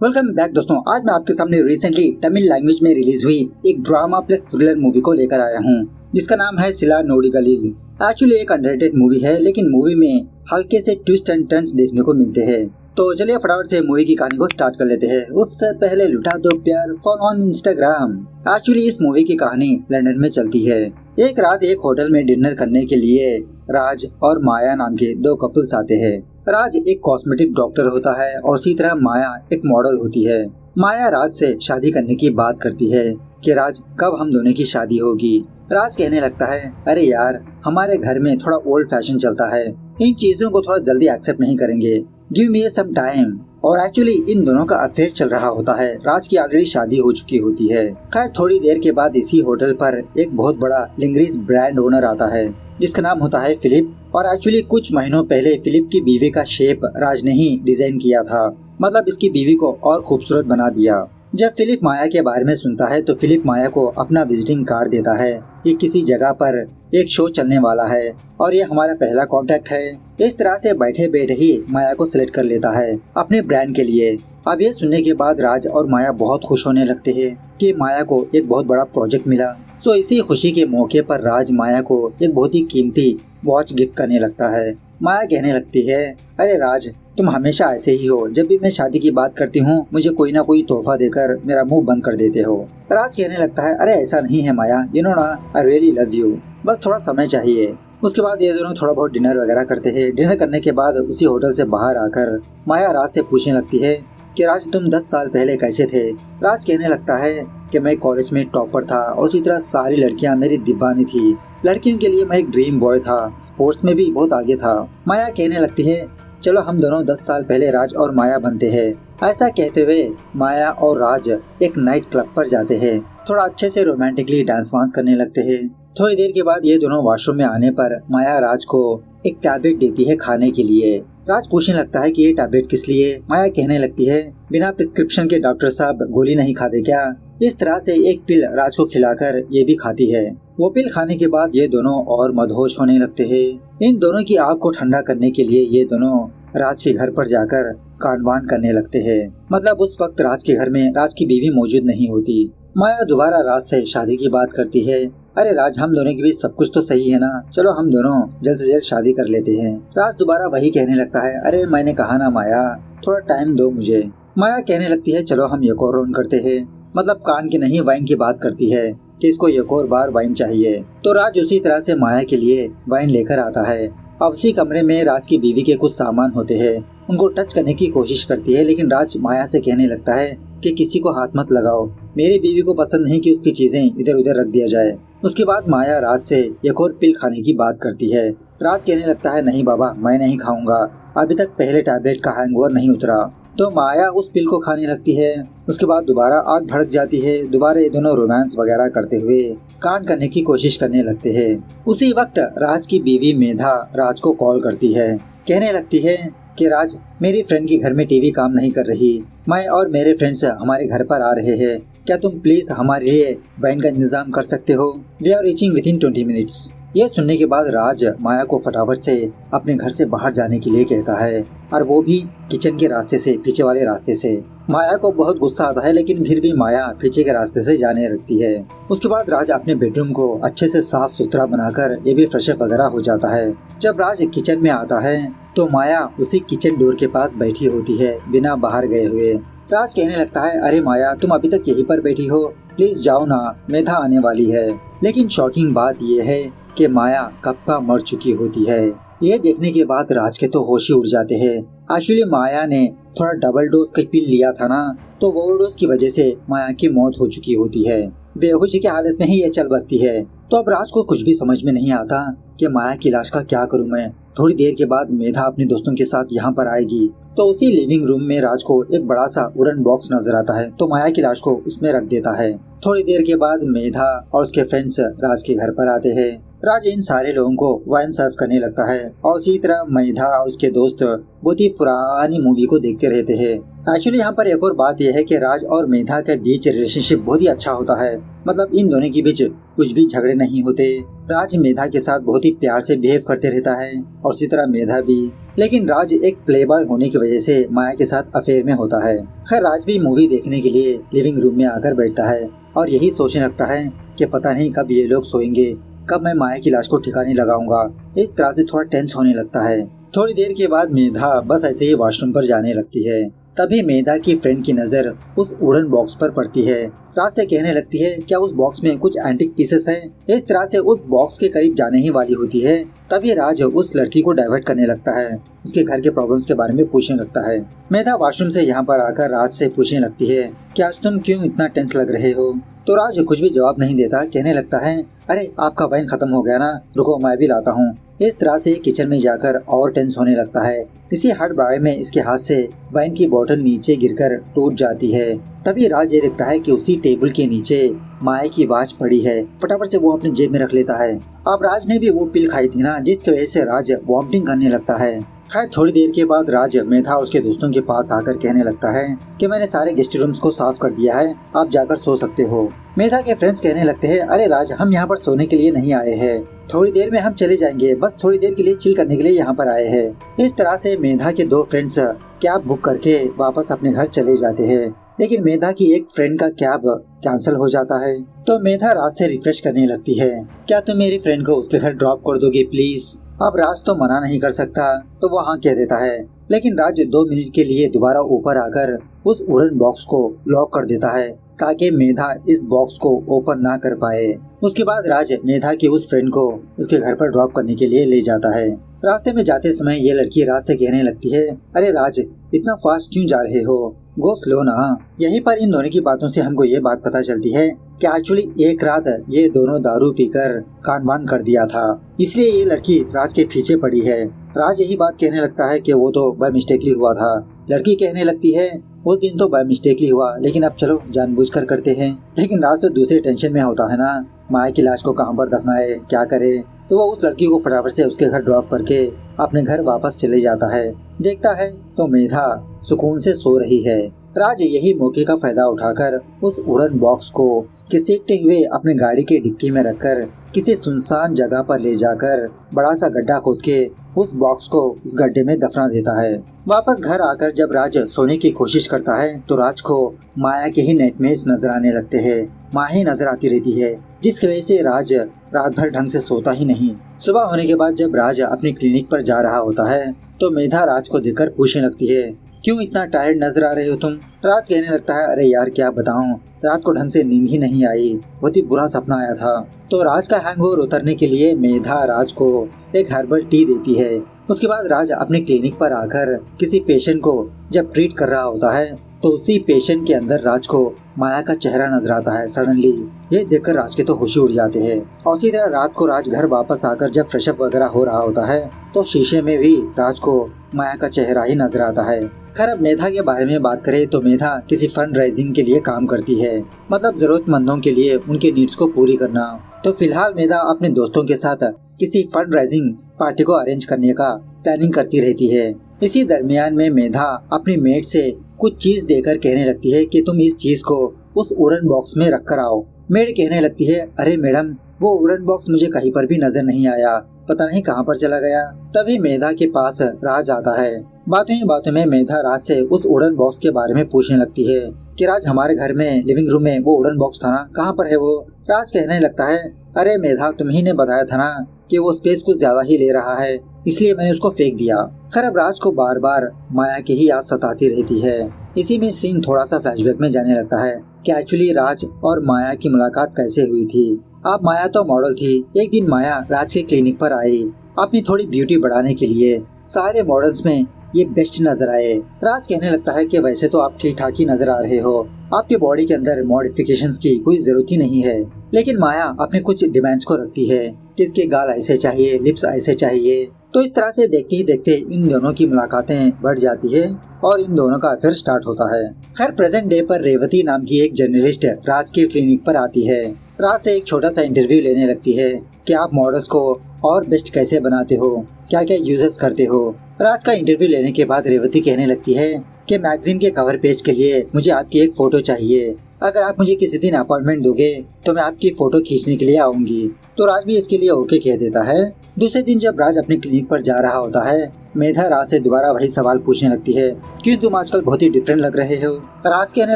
Welcome back दोस्तों। आज मैं आपके सामने रिसेंटली तमिल लैंग्वेज में रिलीज हुई एक ड्रामा प्लस थ्रिलर मूवी को लेकर आया हूँ, जिसका नाम है सिला नोडिगलिल। एक्चुअली एक अंडररेटेड मूवी है, लेकिन मूवी में हल्के से ट्विस्ट एंड टर्न्स देखने को मिलते हैं। तो चलिए फटाफट से मूवी की कहानी को स्टार्ट कर लेते हैं। उससे पहले लुटा दो प्यार फॉलो ऑन इंस्टाग्राम। एक्चुअली इस मूवी की कहानी लंदन में चलती है। एक रात एक होटल में डिनर करने के लिए राज और माया नाम के दो कपल्स आते हैं। राज एक कॉस्मेटिक डॉक्टर होता है और इसी तरह माया एक मॉडल होती है। माया राज से शादी करने की बात करती है कि राज कब हम दोनों की शादी होगी। राज कहने लगता है, अरे यार हमारे घर में थोड़ा ओल्ड फैशन चलता है, इन चीजों को थोड़ा जल्दी एक्सेप्ट नहीं करेंगे, गिव मी सम टाइम। और एक्चुअली इन दोनों का अफेयर चल रहा होता है। राज की ऑलरेडी शादी हो चुकी होती है। खैर थोड़ी देर के बाद इसी होटल पर एक बहुत बड़ा लिंगरीज ब्रांड ओनर आता है, जिसका नाम होता है फिलिप। और एक्चुअली कुछ महीनों पहले फिलिप की बीवी का शेप राज ने ही डिजाइन किया था, मतलब इसकी बीवी को और खूबसूरत बना दिया। जब फिलिप माया के बारे में सुनता है तो फिलिप माया को अपना विजिटिंग कार्ड देता है कि किसी जगह पर एक शो चलने वाला है और ये हमारा पहला कॉन्ट्रैक्ट है। इस तरह से बैठे बैठे ही माया को सिलेक्ट कर लेता है अपने ब्रांड के लिए। अब ये सुनने के बाद राज और माया बहुत खुश होने लगते हैं कि माया को एक बहुत बड़ा प्रोजेक्ट मिला। सो इसी खुशी के मौके पर राज माया को एक बहुत ही कीमती वॉच गिफ्ट करने लगता है। माया कहने लगती है, अरे राज तुम हमेशा ऐसे ही हो, जब भी मैं शादी की बात करती हूँ मुझे कोई ना कोई तोहफा देकर मेरा मुंह बंद कर देते हो। राज कहने लगता है, अरे ऐसा नहीं है माया, यू नो ना आई रियली लव यू, बस थोड़ा समय चाहिए। उसके बाद ये दोनों थोड़ा बहुत डिनर वगैरह करते हैं। डिनर करने के बाद उसी होटल से बाहर आकर माया राज से पूछने लगती है कि राज तुम 10 साल पहले कैसे थे। राज कहने लगता है कि मैं कॉलेज में टॉपर था और उसी तरह सारी लड़कियां मेरी दीवानी थी। लड़कियों के लिए मैं एक ड्रीम बॉय था, स्पोर्ट्स में भी बहुत आगे था। माया कहने लगती है, चलो हम दोनों 10 साल पहले राज और माया बनते हैं। ऐसा कहते हुए माया और राज एक नाइट क्लब पर जाते हैं। थोड़ा अच्छे से रोमांटिकली डांस वांस करने लगते हैं। थोड़ी देर के बाद ये दोनों वॉशरूम में आने पर माया राज को एक टैबलेट देती है खाने के लिए। राज पूछने लगता है कि ये टैबलेट किस लिए। माया कहने लगती है, बिना प्रिस्क्रिप्शन के डॉक्टर साहब गोली नहीं खाते क्या। इस तरह से एक पिल राज को खिलाकर ये भी खाती है। वो पिल खाने के बाद ये दोनों और मदहोश होने लगते हैं। इन दोनों की आग को ठंडा करने के लिए ये दोनों राज के घर पर जाकर कांडवान करने लगते हैं। मतलब उस वक्त राज के घर में राज की बीवी मौजूद नहीं होती। माया दोबारा राज से शादी की बात करती है। अरे राज हम दोनों के बीच सब कुछ तो सही है ना, चलो हम दोनों जल्द से जल्द शादी कर लेते हैं। राज दोबारा वही कहने लगता है, अरे मैंने कहा ना माया, थोड़ा टाइम दो मुझे। माया कहने लगती है, चलो हम एक और राउंड करते हैं। मतलब कान की नहीं वाइन की बात करती है कि इसको एक और बार वाइन चाहिए। तो राज उसी तरह से माया के लिए वाइन लेकर आता है। अब उसी कमरे में राज की बीवी के कुछ सामान होते हैं, उनको टच करने की कोशिश करती है, लेकिन राज माया से कहने लगता है कि किसी को हाथ मत लगाओ, मेरी बीवी को पसंद नहीं कि उसकी चीजें इधर उधर रख दिया जाए। उसके बाद माया राज से एक और पिल खाने की बात करती है। राज कहने लगता है, नहीं बाबा मैं नहीं खाऊंगा, अभी तक पहले टैबलेट का हैंगओवर नहीं उतरा। तो माया उस पिल को खाने लगती है। उसके बाद दोबारा आग भड़क जाती है। दोबारा ये दोनों रोमांस वगैरह करते हुए कांड करने की कोशिश करने लगते हैं। उसी वक्त राज की बीवी मेधा राज को कॉल करती है। कहने लगती है कि राज मेरी फ्रेंड के घर में टीवी काम नहीं कर रही, मैं और मेरे फ्रेंड्स हमारे घर पर आ रहे हैं, क्या तुम प्लीज हमारे लिए वाइन का इंतजाम कर सकते हो, we are reaching within 20 minutes. यह सुनने के बाद राज माया को फटाफट से अपने घर से बाहर जाने के लिए कहता है, और वो भी किचन के रास्ते से, पीछे वाले रास्ते से। माया को बहुत गुस्सा आता है, लेकिन फिर भी माया पीछे के रास्ते से जाने लगती है। उसके बाद राज अपने बेडरूम को अच्छे से साफ सुथरा बनाकर ये भी फ्रेश अप वगैरह हो जाता है। जब राज किचन में आता है तो माया उसी किचन डोर के पास बैठी होती है बिना बाहर गए हुए। राज कहने लगता है, अरे माया तुम अभी तक यहीं पर बैठी हो, प्लीज जाओ ना, मेधा आने वाली है। लेकिन शॉकिंग बात यह है कि माया कब का मर चुकी होती है। ये देखने के बाद राज के तो होश ही उड़ जाते हैं। एक्चुअली माया ने थोड़ा डबल डोज का पिल लिया था ना, तो ओवरडोज की वजह से माया की मौत हो चुकी होती है। बेहोशी की हालत में ही ये चल बसती है। तो अब राज को कुछ भी समझ में नहीं आता कि माया की लाश का क्या करूं मैं। थोड़ी देर के बाद मेधा अपने दोस्तों के साथ यहाँ पर आएगी, तो उसी लिविंग रूम में राज को एक बड़ा सा वुडन बॉक्स नजर आता है, तो माया की लाश को उसमें रख देता है। थोड़ी देर के बाद मेधा और उसके फ्रेंड्स राज के घर पर आते हैं। राज इन सारे लोगों को वाइन सर्व करने लगता है और उसी तरह मेधा और उसके दोस्त बहुत ही पुरानी मूवी को देखते रहते हैं। एक्चुअली यहाँ पर एक और बात यह है कि राज और मेधा के बीच रिलेशनशिप बहुत ही अच्छा होता है। मतलब इन दोनों के बीच कुछ भी झगड़े नहीं होते। राज मेधा के साथ बहुत ही प्यार से बिहेव करते रहता है और इसी तरह मेधा भी। लेकिन राज एक प्लेबॉय होने की वजह से माया के साथ अफेयर में होता है। खैर राज भी मूवी देखने के लिए लिविंग रूम में आकर बैठता है और यही सोचने लगता है कि पता नहीं कब ये लोग सोएंगे, कब मैं माया की लाश को ठिकाने लगाऊंगा। इस तरह से थोड़ा टेंस होने लगता है। थोड़ी देर के बाद मेधा बस ऐसे ही वॉशरूम पर जाने लगती है। तभी मेधा की फ्रेंड की नजर उस वुडन बॉक्स पर पड़ती है। राज से कहने लगती है क्या उस बॉक्स में कुछ एंटिक पीसेस है। इस तरह से उस बॉक्स के करीब जाने ही वाली होती है। तभी राज उस लड़की को डाइवर्ट करने लगता है, उसके घर के प्रॉब्लम्स के बारे में पूछने लगता है। मेधा वॉशरूम से यहाँ पर आकर राज से पूछने लगती है कि आज तुम क्यों इतना टेंस लग रहे हो। तो राज कुछ भी जवाब नहीं देता, कहने लगता है अरे आपका वाइन खत्म हो गया ना, रुको मैं भी लाता हूँ। इस तरह से किचन में जाकर और टेंस होने लगता है। इसी हड़बड़ाहट में इसके हाथ से वाइन की बोतल नीचे गिरकर टूट जाती है। तभी राज ये देखता है कि उसी टेबल के नीचे माया की वॉच पड़ी है। फटाफट से वो अपनी जेब में रख लेता है। अब राज ने भी वो पिल खाई थी ना, जिसकी वजह से राज वॉमिटिंग करने लगता है। खैर थोड़ी देर के बाद राज मेधा और उसके दोस्तों के पास आकर कहने लगता है कि मैंने सारे गेस्ट रूम्स को साफ कर दिया है, आप जाकर सो सकते हो। मेधा के फ्रेंड्स कहने लगते हैं अरे राज हम यहाँ पर सोने के लिए नहीं आए हैं, थोड़ी देर में हम चले जाएंगे, बस थोड़ी देर के लिए चिल करने के लिए यहाँ पर आए हैं। इस तरह से मेधा के दो फ्रेंड्स कैब बुक करके वापस अपने घर चले जाते हैं। लेकिन मेधा की एक फ्रेंड का कैब कैंसिल हो जाता है। तो मेधा राज से रिक्वेस्ट करने लगती है क्या तुम मेरी फ्रेंड को उसके घर ड्रॉप कर दोगे प्लीज। अब राज तो मना नहीं कर सकता, तो वो हाँ कह देता है। लेकिन राज 2 मिनट के लिए दोबारा ऊपर आकर उस वुडन बॉक्स को लॉक कर देता है ताकि मेधा इस बॉक्स को ओपन ना कर पाए। उसके बाद राज मेधा की उस फ्रेंड को उसके घर पर ड्रॉप करने के लिए ले जाता है। रास्ते में जाते समय ये लड़की राज से कहने लगती है अरे राज इतना फास्ट क्यों जा रहे हो, गो स्लो ना। यहीं पर इन दोनों की बातों से हमको ये बात पता चलती है कि एक्चुअली एक रात ये दोनों दारू पीकर कांडवान कर दिया था, इसलिए ये लड़की राज के पीछे पड़ी है। राज यही बात कहने लगता है कि वो तो बाय मिस्टेकली हुआ था। लड़की कहने लगती है उस दिन तो बाय मिस्टेकली हुआ, लेकिन अब चलो जानबूझकर करते हैं। लेकिन राज तो दूसरे टेंशन में होता है ना, माया की लाश को कहाँ पर दफनाए, क्या करे। तो वो उस लड़की को फटाफट से उसके घर ड्रॉप करके अपने घर वापस चले जाता है। देखता है तो मेधा सुकून से सो रही है। राज यही मौके का फायदा उठाकर उस वुडन बॉक्स को घसीटते हुए अपने गाड़ी के डिक्की में रखकर किसी सुनसान जगह पर ले जाकर बड़ा सा गड्ढा खोद के उस बॉक्स को उस गड्ढे में दफना देता है। वापस घर आकर जब राज सोने की कोशिश करता है तो राज को माया के ही नाइटमेयर्स नजर आने लगते हैं। माया ही नजर आती रहती है, जिसकी वजह से राज रात भर ढंग से सोता ही नहीं। सुबह होने के बाद जब राज अपनी क्लिनिक पर जा रहा होता है तो मेधा राज को देखकर पूछने लगती है क्यों इतना टायर्ड नजर आ रहे हो तुम। राज कहने लगता है अरे यार क्या बताऊं, रात को ढंग से नींद ही नहीं आई, बहुत ही बुरा सपना आया था। तो राज का हैंगओवर उतरने के लिए मेधा राज को एक हर्बल टी देती है। उसके बाद राज अपने क्लिनिक पर आकर किसी पेशेंट को जब ट्रीट कर रहा होता है तो उसी पेशेंट के अंदर राज को माया का चेहरा नजर आता है। सडनली ये देखकर राज के तो होश उड़ जाते हैं। और इसी तरह रात को राज घर वापस आकर जब फ्रेशअप वगैरह हो रहा होता है तो शीशे में भी राज को माया का चेहरा ही नजर आता है। खैर अब मेधा के बारे में बात करें तो मेधा किसी फंड राइजिंग के लिए काम करती है, मतलब जरूरतमंदों के लिए उनके नीड्स को पूरी करना। तो फिलहाल मेधा अपने दोस्तों के साथ किसी फंड राइजिंग पार्टी को अरेंज करने का प्लानिंग करती रहती है। इसी दरमियान में मेधा अपनी मेट से कुछ चीज देकर कहने लगती है कि तुम इस चीज को उस वुडन बॉक्स में रख कर आओ। मेड कहने लगती है अरे मैडम वो वुडन बॉक्स मुझे कहीं पर भी नजर नहीं आया, पता नहीं कहाँ पर चला गया। तभी मेधा के पास राज आता है। बातों ही बातों में मेधा राज से उस वुडन बॉक्स के बारे में पूछने लगती है कि राज हमारे घर में लिविंग रूम में वो वुडन बॉक्स था ना, कहाँ पर है वो। राज कहने लगता है अरे मेधा तुम्ही ने बताया था ना कि वो स्पेस कुछ ज्यादा ही ले रहा है, इसलिए मैंने उसको फेंक दिया। खैर अब राज को बार बार माया की ही याद सताती रहती है। इसी में सीन थोड़ा सा फ्लैशबैक में जाने लगता है कि एक्चुअली राज और माया की मुलाकात कैसे हुई थी। अब माया तो मॉडल थी। एक दिन माया राज के क्लिनिक पर आई अपनी थोड़ी ब्यूटी बढ़ाने के लिए। सारे मॉडल्स में ये बेस्ट नजर आए। राज कहने लगता है कि वैसे तो आप ठीक ठाक ही नजर आ रहे हो, आपके बॉडी के अंदर मॉडिफिकेशंस की कोई जरूरत ही नहीं है। लेकिन माया अपने कुछ डिमांड्स को रखती है कि इसके गाल ऐसे चाहिए, लिप्स ऐसे चाहिए। तो इस तरह से देखते ही देखते इन दोनों की मुलाकातें बढ़ जाती है और इन दोनों का अफेयर स्टार्ट होता है। खैर प्रेजेंट डे पर रेवती नाम की एक जर्नलिस्ट राज के क्लिनिक पर आती है। राज से एक छोटा सा इंटरव्यू लेने लगती है कि आप मॉडल्स को और बेस्ट कैसे बनाते हो, क्या क्या यूजेस करते हो। राज का इंटरव्यू लेने के बाद रेवती कहने लगती है कि मैगजीन के कवर पेज के लिए मुझे आपकी एक फोटो चाहिए। अगर आप मुझे किसी दिन अपॉइंटमेंट दोगे तो मैं आपकी फोटो खींचने के लिए आऊंगी। तो राज भी इसके लिए ओके कह देता है। दूसरे दिन जब राज अपने क्लिनिक पर जा रहा होता है, मेधा राज से दोबारा वही सवाल पूछने लगती है, क्यों तुम आजकल बहुत ही डिफरेंट लग रहे हो। राज कहने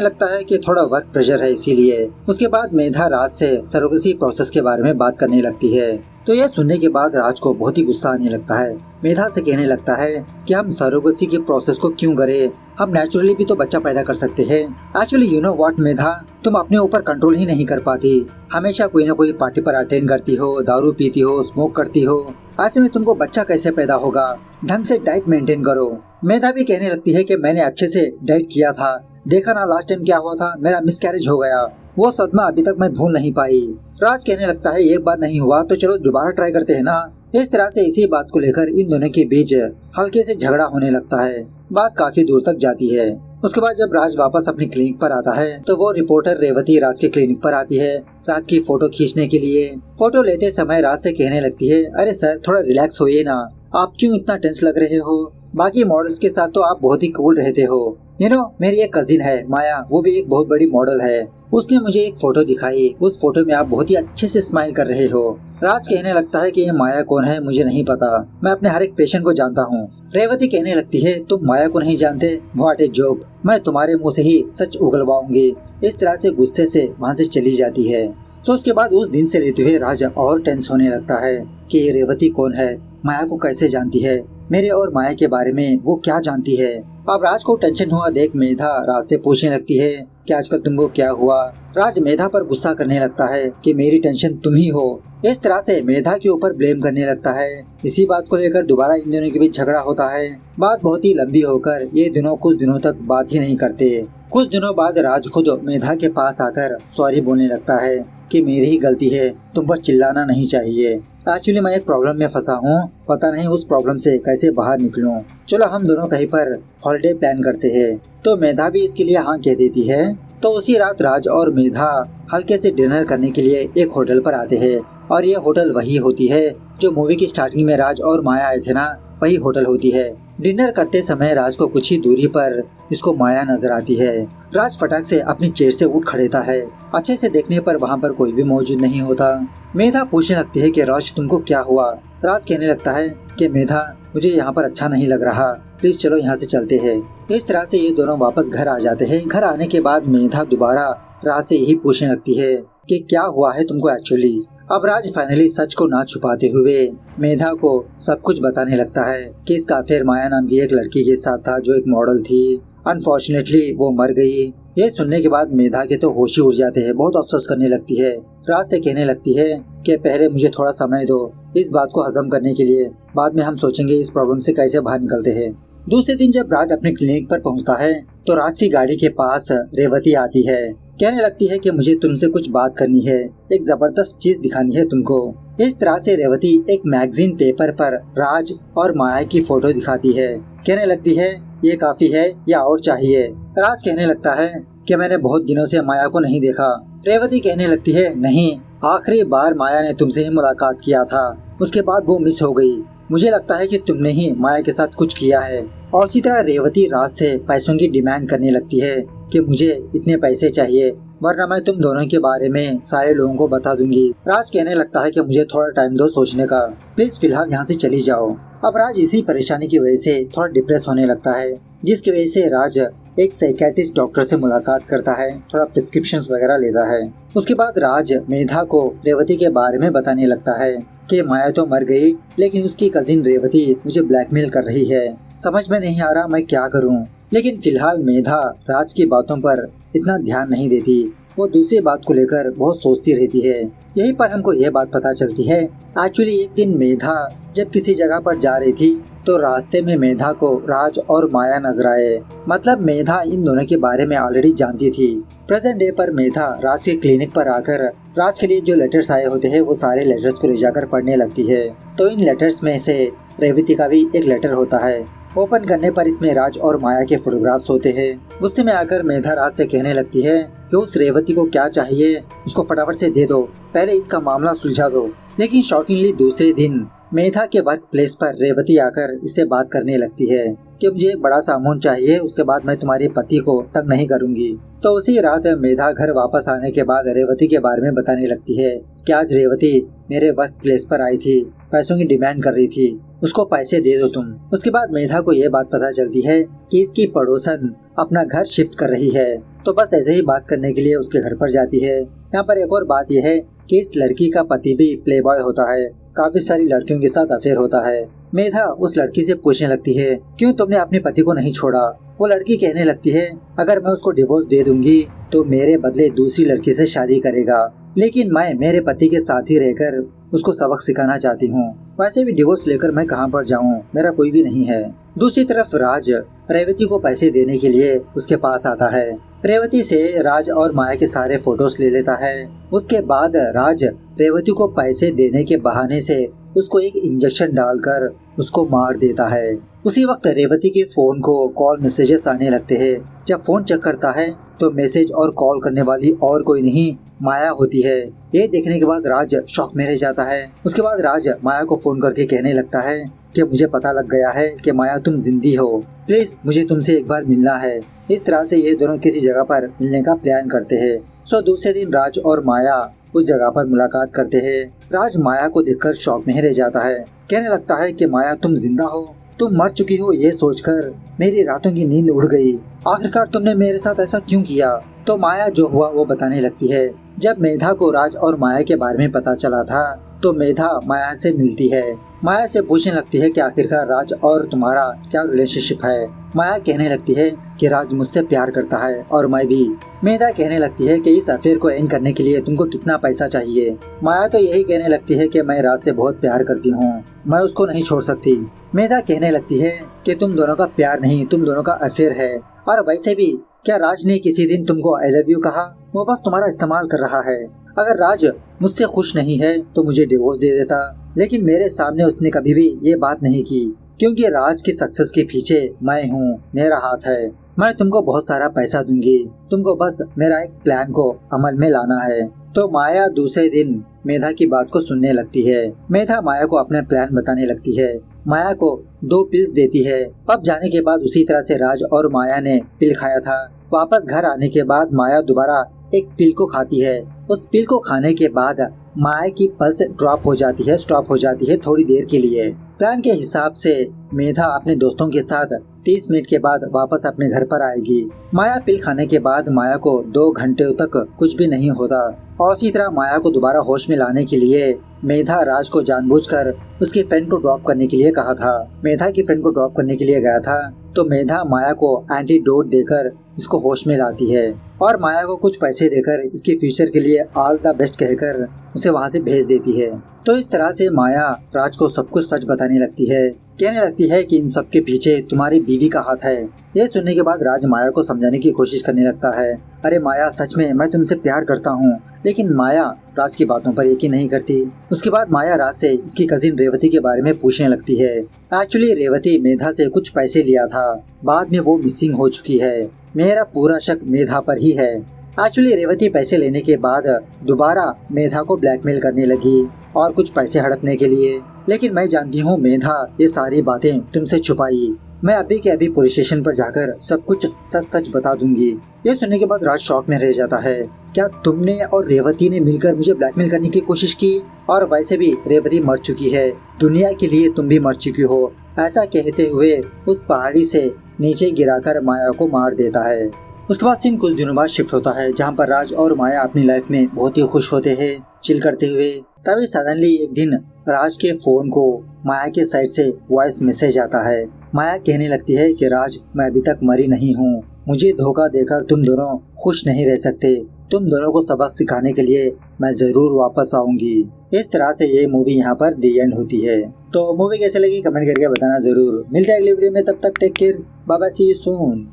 लगता है कि थोड़ा वर्क प्रेशर है इसीलिए। उसके बाद मेधा राज से सरोगेसी प्रोसेस के बारे में बात करने लगती है। तो यह सुनने के बाद राज को बहुत ही गुस्सा आने लगता है। मेधा से कहने लगता है कि हम सरोगेसी के प्रोसेस को क्यों करें, हम नेचुरली भी तो बच्चा पैदा कर सकते हैं। एक्चुअली यू नो व्हाट मेधा, तुम अपने ऊपर कंट्रोल ही नहीं कर पाती। हमेशा कोई ना कोई पार्टी पर अटेंड करती हो, दारू पीती हो, स्मोक करती हो। ऐसे में तुमको बच्चा कैसे पैदा होगा। ढंग से डाइट मेंटेन करो। मेधा भी कहने लगती है कि मैंने अच्छे से डाइट किया था, देखा ना लास्ट टाइम क्या हुआ था, मेरा मिसकैरेज हो गया। वो सदमा अभी तक मैं भूल नहीं पाई। राज कहने लगता है एक बार नहीं हुआ तो चलो दोबारा ट्राई करते हैं ना। इस तरह से इसी बात को लेकर इन दोनों के बीच हल्के से झगड़ा होने लगता है। बात काफी दूर तक जाती है। उसके बाद जब राज वापस अपनी क्लिनिक पर आता है तो वो रिपोर्टर रेवती राज के क्लिनिक पर आती है राज की फोटो खींचने के लिए। फोटो लेते समय राज से कहने लगती है, अरे सर थोड़ा रिलैक्स होइए ना, आप क्यों इतना टेंस लग रहे हो। बाकी मॉडल्स के साथ तो आप बहुत ही कूल रहते हो। यू नो मेरी एक कजिन है माया, वो भी एक बहुत बड़ी मॉडल है। उसने मुझे एक फोटो दिखाई, उस फोटो में आप बहुत ही अच्छे से स्माइल कर रहे हो। राज कहने लगता है कि ये माया कौन है मुझे नहीं पता, मैं अपने हर एक पेशेंट को जानता हूँ। रेवती कहने लगती है, तुम माया को नहीं जानते, व्हाट ए जोक, मैं तुम्हारे मुंह से ही सच उगलवाऊंगी। इस तरह से गुस्से से वहाँ से चली जाती है। तो उसके बाद उस दिन से लेते हुए राज और टेंस होने लगता है कि ये रेवती कौन है, माया को कैसे जानती है, मेरे और माया के बारे में वो क्या जानती है। अब राज को टेंशन हुआ देख मेधा राज से पूछने लगती है कि आजकल तुमको क्या हुआ। राज मेधा पर गुस्सा करने लगता है कि मेरी टेंशन तुम ही हो। इस तरह से मेधा के ऊपर ब्लेम करने लगता है। इसी बात को लेकर दोबारा इन दोनों के बीच झगड़ा होता है। बात बहुत ही लंबी होकर ये दोनों कुछ दिनों तक बात ही नहीं करते। कुछ दिनों बाद राज खुद मेधा के पास आकर सॉरी बोलने लगता है कि मेरी ही गलती है, तुम पर चिल्लाना नहीं चाहिए। एक्चुअली मैं एक प्रॉब्लम में फंसा हूँ, पता नहीं उस प्रॉब्लम से कैसे बाहर निकलूं। चलो हम दोनों कहीं पर हॉलिडे प्लान करते हैं। तो मेधा भी इसके लिए हाँ कह देती है। तो उसी रात राज और मेधा हल्के से डिनर करने के लिए एक होटल पर आते हैं और ये होटल वही होती है जो मूवी की स्टार्टिंग में राज और माया आए थे ना, वही होटल होती है। डिनर करते समय राज को कुछ ही दूरी पर इसको माया नजर आती है। राज फटाक से अपनी चेयर से उठ खड़ेता है। अच्छे से देखने पर वहाँ पर कोई भी मौजूद नहीं होता। मेधा पूछने लगती है कि राज तुमको क्या हुआ। राज कहने लगता है कि मेधा मुझे यहाँ पर अच्छा नहीं लग रहा, प्लीज चलो यहाँ से चलते हैं। इस तरह से ये दोनों वापस घर आ जाते हैं। घर आने के बाद मेधा दोबारा राज से यही पूछने लगती है कि क्या हुआ है तुमको एक्चुअली। अब राज फाइनली सच को ना छुपाते हुए मेधा को सब कुछ बताने लगता है कि इसका अफेयर माया नाम की एक लड़की के साथ था जो एक मॉडल थी। अनफॉर्चुनेटली वो मर गई। ये सुनने के बाद मेधा के तो होश ही उड़ जाते हैं, बहुत अफसोस करने लगती है। राज से कहने लगती है कि पहले मुझे थोड़ा समय दो इस बात को हजम करने के लिए, बाद में हम सोचेंगे इस प्रॉब्लम से कैसे बाहर निकलते हैं। दूसरे दिन जब राज अपने क्लिनिक पर पहुंचता है तो राज की गाड़ी के पास रेवती आती है। कहने लगती है कि मुझे तुमसे कुछ बात करनी है, एक जबरदस्त चीज दिखानी है तुमको। इस तरह से रेवती एक मैगजीन पेपर पर राज और माया की फोटो दिखाती है। कहने लगती है ये काफी है या और चाहिए। राज कहने लगता है कि मैंने बहुत दिनों से माया को नहीं देखा। रेवती कहने लगती है नहीं, आखिरी बार माया ने तुमसे ही मुलाकात किया था, उसके बाद वो मिस हो गई। मुझे लगता है कि तुमने ही माया के साथ कुछ किया है। और इसी तरह रेवती राज से पैसों की डिमांड करने लगती है कि मुझे इतने पैसे चाहिए वरना मैं तुम दोनों के बारे में सारे लोगों को बता दूंगी। राज कहने लगता है कि मुझे थोड़ा टाइम दो सोचने का, प्लीज फिलहाल यहाँ से चली जाओ। अब राज इसी परेशानी की वजह से थोड़ा डिप्रेस होने लगता है, जिसकी वजह से राज एक साइकियाट्रिस्ट डॉक्टर से मुलाकात करता है, थोड़ा प्रिस्क्रिप्शंस वगैरह लेता है। उसके बाद राज मेधा को रेवती के बारे में बताने लगता है कि माया तो मर गई लेकिन उसकी कजिन रेवती मुझे ब्लैकमेल कर रही है, समझ में नहीं आ रहा मैं क्या करूं। लेकिन फिलहाल मेधा राज की बातों पर इतना ध्यान नहीं देती, वो दूसरी बात को लेकर बहुत सोचती रहती है। यहीं पर हमको यह बात पता चलती है एक्चुअली एक दिन मेधा जब किसी जगह पर जा रही थी तो रास्ते में मेधा को राज और माया नजर आए। मतलब मेधा इन दोनों के बारे में ऑलरेडी जानती थी। प्रेजेंट डे पर मेधा राज के क्लिनिक पर आकर राज के लिए जो लेटर्स आए होते हैं वो सारे लेटर्स को ले जाकर पढ़ने लगती है। तो इन लेटर्स में से रेवती का भी एक लेटर होता है। ओपन करने पर इसमें राज और माया के फोटोग्राफ्स होते हैं। गुस्से में आकर मेधा राज से कहने लगती है कि उस रेवती को क्या चाहिए उसको फटाफट से दे दो, पहले इसका मामला सुलझा दो। लेकिन शॉकिंगली दूसरे दिन मेधा के वर्क प्लेस पर रेवती आकर इससे बात करने लगती है कि मुझे एक बड़ा सा अमाउंट चाहिए, उसके बाद मैं तुम्हारे पति को तंग नहीं करूंगी। तो उसी रात मेधा घर वापस आने के बाद रेवती के बारे में बताने लगती है कि आज रेवती मेरे वर्क प्लेस पर आई थी, पैसों की डिमांड कर रही थी, उसको पैसे दे दो तुम। उसके बाद मेधा को ये बात पता चलती है कि इसकी पड़ोसन अपना घर शिफ्ट कर रही है, तो बस ऐसे ही बात करने के लिए उसके घर पर जाती है। यहाँ पर एक और बात यह है कि इस लड़की का पति भी प्लेबॉय होता है, काफी सारी लड़कियों के साथ अफेयर होता है। मेधा उस लड़की से पूछने लगती है क्यों तुमने अपने पति को नहीं छोड़ा। वो लड़की कहने लगती है अगर मैं उसको डिवोर्स दे दूंगी तो मेरे बदले दूसरी लड़की से शादी करेगा, लेकिन मैं मेरे पति के साथ ही रहकर उसको सबक सिखाना चाहती हूँ। वैसे भी डिवोर्स लेकर मैं कहाँ पर जाऊँ, मेरा कोई भी नहीं है। दूसरी तरफ राज रेवती को पैसे देने के लिए उसके पास आता है। रेवती से राज और माया के सारे फोटोज ले लेता है। उसके बाद राज रेवती को पैसे देने के बहाने से उसको एक इंजेक्शन डालकर उसको मार देता है। उसी वक्त रेवती के फोन को कॉल मैसेजेस आने लगते हैं। जब फोन चेक करता है तो मैसेज और कॉल करने वाली और कोई नहीं माया होती है। ये देखने के बाद राज शॉक में रह जाता है। उसके बाद राज माया को फोन करके कहने लगता है कि मुझे पता लग गया है कि माया तुम जिंदी हो, प्लीज मुझे तुमसे एक बार मिलना है। इस तरह से ये दोनों किसी जगह पर मिलने का प्लान करते हैं। दूसरे दिन राज और माया उस जगह पर मुलाकात करते हैं। राज माया को देखकर शॉक में रह जाता है, कहने लगता है कि माया तुम जिंदा हो, तुम मर चुकी हो, ये सोचकर मेरी रातों की नींद उड़ गई। आखिरकार तुमने मेरे साथ ऐसा क्यों किया। तो माया जो हुआ वो बताने लगती है। जब मेधा को राज और माया के बारे में पता चला था तो मेधा माया से मिलती है। माया से पूछने लगती है कि आखिरकार राज और तुम्हारा क्या रिलेशनशिप है। माया कहने लगती है कि राज मुझसे प्यार करता है और मैं भी। मेधा कहने लगती है कि इस अफेयर को एंड करने के लिए तुमको कितना पैसा चाहिए। माया तो यही कहने लगती है कि मैं राज से बहुत प्यार करती हूँ, मैं उसको नहीं छोड़ सकती। मेधा कहने लगती है कि तुम दोनों का प्यार नहीं, तुम दोनों का अफेयर है। और वैसे भी क्या राज ने किसी दिन तुमको आई लव यू कहा? वो बस तुम्हारा इस्तेमाल कर रहा है। अगर राज मुझसे खुश नहीं है तो मुझे डिवोर्स दे देता, लेकिन मेरे सामने उसने कभी भी ये बात नहीं की, क्योंकि राज की सक्सेस के पीछे मैं हूँ, मेरा हाथ है। मैं तुमको बहुत सारा पैसा दूंगी, तुमको बस मेरा एक प्लान को अमल में लाना है। तो माया दूसरे दिन मेधा की बात को सुनने लगती है। मेधा माया को अपना प्लान बताने लगती है। माया को 2 पिल्स देती है। पब जाने के बाद उसी तरह से राज और माया ने पिल खाया था। वापस घर आने के बाद माया दोबारा एक पिल को खाती है। उस पिल को खाने के बाद माया की पल्स ड्रॉप हो जाती है, स्टॉप हो जाती है थोड़ी देर के लिए। प्लान के हिसाब से मेधा अपने दोस्तों के साथ 30 मिनट के बाद वापस अपने घर पर आएगी। माया पिल खाने के बाद माया को 2 घंटे तक कुछ भी नहीं होता और उसी तरह माया को दोबारा होश में लाने के लिए मेधा राज को जानबूझकर उसकी फ्रेंड को ड्रॉप करने के लिए कहा था। मेधा की फ्रेंड को ड्रॉप करने के लिए गया था तो मेधा माया को एंटीडोट देकर इसको होश में लाती है और माया को कुछ पैसे देकर इसके फ्यूचर के लिए ऑल द बेस्ट कहकर उसे वहाँ से भेज देती है। तो इस तरह से माया राज को सब कुछ सच बताने लगती है, कहने लगती है कि इन सब के पीछे तुम्हारी बीवी का हाथ है। यह सुनने के बाद राज माया को समझाने की कोशिश करने लगता है, अरे माया सच में मैं तुमसे प्यार करता हूँ। लेकिन माया राज की बातों पर यकीन नहीं करती। उसके बाद माया राज से इसकी कजिन रेवती के बारे में पूछने लगती है। एक्चुअली रेवती मेधा से कुछ पैसे लिया था, बाद में वो मिसिंग हो चुकी है। मेरा पूरा शक मेधा पर ही है। एक्चुअली रेवती पैसे लेने के बाद दोबारा मेधा को ब्लैकमेल करने लगी और कुछ पैसे हड़पने के लिए, लेकिन मैं जानती हूँ मेधा ये सारी बातें तुमसे छुपाई। मैं अभी के अभी पुलिस स्टेशन पर जाकर सब कुछ सच सच बता दूंगी। ये सुनने के बाद राज शॉक में रह जाता है, क्या तुमने और रेवती ने मिलकर मुझे ब्लैकमेल करने की कोशिश की? और वैसे भी रेवती मर चुकी है, दुनिया के लिए तुम भी मर चुकी हो। ऐसा कहते हुए उस पहाड़ी से नीचे गिराकर माया को मार देता है। उसके बाद सीन कुछ दिनों बाद शिफ्ट होता है, जहाँ पर राज और माया अपनी लाइफ में बहुत ही खुश होते हैं, चिल करते हुए। तभी सडनली एक दिन राज के फोन को माया के साइड से वॉइस मैसेज आता है। माया कहने लगती है कि राज मैं अभी तक मरी नहीं हूँ, मुझे धोखा देकर तुम दोनों खुश नहीं रह सकते, तुम दोनों को सबक सिखाने के लिए मैं जरूर वापस आऊंगी। इस तरह से ये मूवी यहाँ पर दी एंड होती है। तो मूवी कैसे लगी कमेंट करके बताना जरूर। मिलते हैं अगली वीडियो में, तब तक take care, bye bye, see you soon.